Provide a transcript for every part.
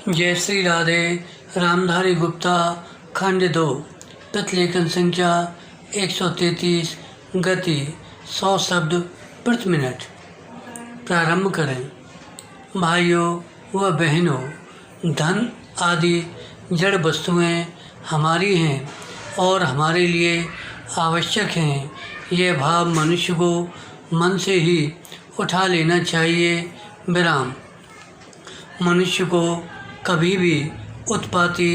जय श्री राधे। रामधारी गुप्ता खंड 2 प्रतिलेखन संख्या 133 गति 100 शब्द प्रति मिनट। प्रारंभ करें। भाइयों व बहनों, धन आदि जड़ वस्तुएं हमारी हैं और हमारे लिए आवश्यक हैं। यह भाव मनुष्य को मन से ही उठा लेना चाहिए। विराम। मनुष्य को कभी भी उत्पाती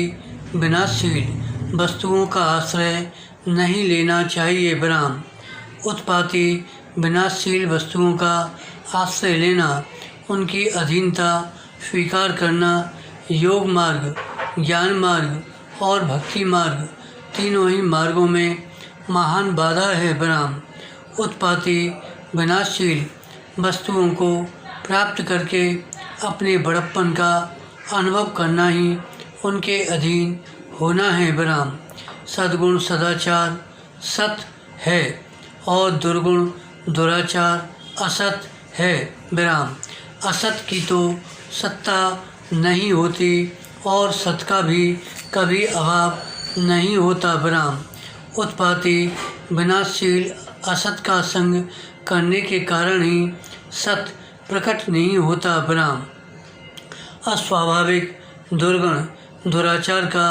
विनाशशील वस्तुओं का आश्रय नहीं लेना चाहिए। विराम। उत्पाती विनाशशील वस्तुओं का आश्रय लेना, उनकी अधीनता स्वीकार करना, योग मार्ग, ज्ञान मार्ग और भक्ति मार्ग तीनों ही मार्गों में महान बाधा है। विराम। उत्पाती विनाशशील वस्तुओं को प्राप्त करके अपने बड़प्पन का अनुभव करना ही उनके अधीन होना है। विराम। सद्गुण सदाचार सत है और दुर्गुण दुराचार असत है। विराम। असत की तो सत्ता नहीं होती और सत का भी कभी अभाव नहीं होता। विराम। उत्पाती विनाशशील असत का संग करने के कारण ही सत प्रकट नहीं होता। विराम। अस्वाभाविक दुर्गुण दुराचार का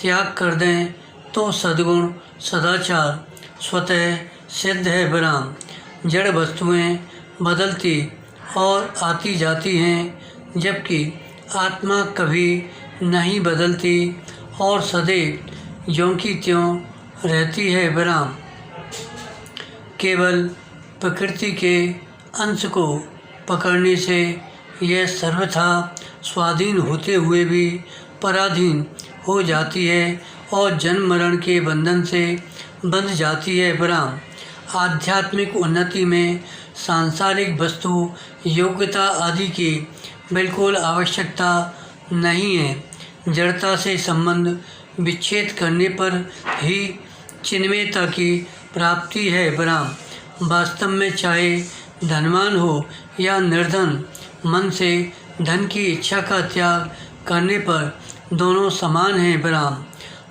त्याग कर दें तो सद्गुण सदाचार स्वतः सिद्ध है। विराम। जड़ वस्तुएं बदलती और आती जाती हैं, जबकि आत्मा कभी नहीं बदलती और सदैव ज्यों की त्यों रहती है। विराम। केवल प्रकृति के अंश को पकड़ने से यह सर्वथा स्वाधीन होते हुए भी पराधीन हो जाती है और जन्म मरण के बंधन से बंध जाती है। विराम। आध्यात्मिक उन्नति में सांसारिक वस्तु योग्यता आदि की बिल्कुल आवश्यकता नहीं है। जड़ता से संबंध विच्छेद करने पर ही चिन्मयता की प्राप्ति है। विराम। वास्तव में चाहे धनवान हो या निर्धन, मन से धन की इच्छा का त्याग करने पर दोनों समान हैं। विराम।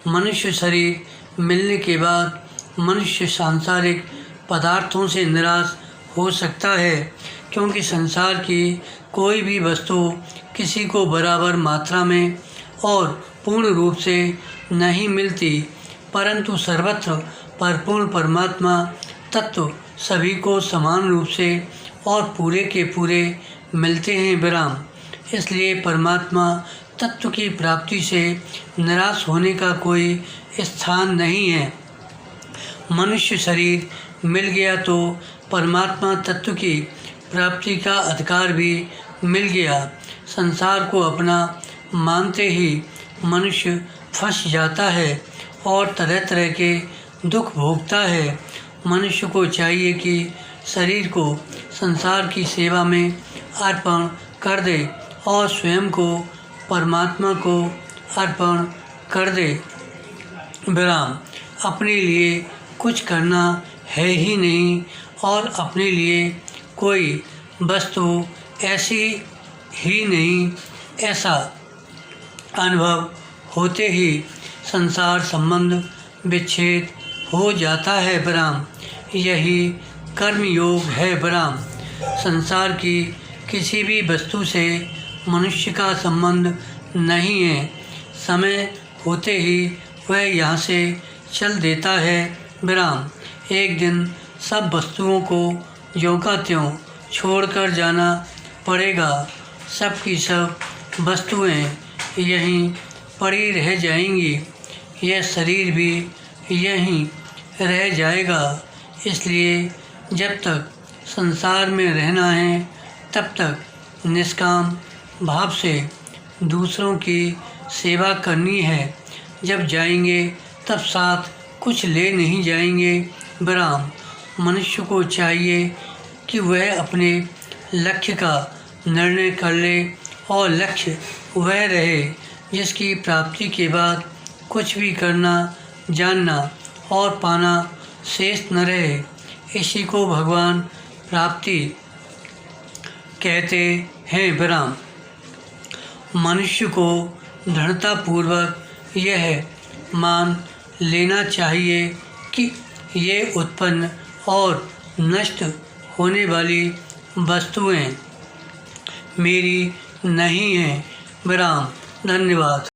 मनुष्य शरीर मिलने के बाद मनुष्य सांसारिक पदार्थों से निराश हो सकता है, क्योंकि संसार की कोई भी वस्तु किसी को बराबर मात्रा में और पूर्ण रूप से नहीं मिलती, परंतु सर्वत्र परिपूर्ण परमात्मा तत्व सभी को समान रूप से और पूरे के पूरे मिलते हैं। विराम। इसलिए परमात्मा तत्व की प्राप्ति से निराश होने का कोई स्थान नहीं है। मनुष्य शरीर मिल गया तो परमात्मा तत्व की प्राप्ति का अधिकार भी मिल गया। संसार को अपना मानते ही मनुष्य फंस जाता है और तरह तरह के दुख भोगता है। मनुष्य को चाहिए कि शरीर को संसार की सेवा में अर्पण कर दे और स्वयं को परमात्मा को अर्पण कर दे। विराम। अपने लिए कुछ करना है ही नहीं और अपने लिए कोई वस्तु ऐसी ही नहीं, ऐसा अनुभव होते ही संसार संबंध विच्छेद हो जाता है। विराम। यही कर्म योग है। विराम। संसार की किसी भी वस्तु से मनुष्य का संबंध नहीं है। समय होते ही वह यहाँ से चल देता है। विराम। एक दिन सब वस्तुओं को ज्यों का त्यों छोड़कर जाना पड़ेगा। सब की सब वस्तुएं यहीं पड़ी रह जाएंगी। यह शरीर भी यहीं रह जाएगा। इसलिए जब तक संसार में रहना है, तब तक निष्काम भाव से दूसरों की सेवा करनी है। जब जाएंगे तब साथ कुछ ले नहीं जाएंगे। विराम। मनुष्य को चाहिए कि वह अपने लक्ष्य का निर्णय कर ले और लक्ष्य वह रहे जिसकी प्राप्ति के बाद कुछ भी करना, जानना और पाना शेष न रहे। इसी को भगवान प्राप्ति कहते हैं। विराम। मनुष्य को दृढ़तापूर्वक यह मान लेना चाहिए कि ये उत्पन्न और नष्ट होने वाली वस्तुएं मेरी नहीं हैं। विराम। धन्यवाद।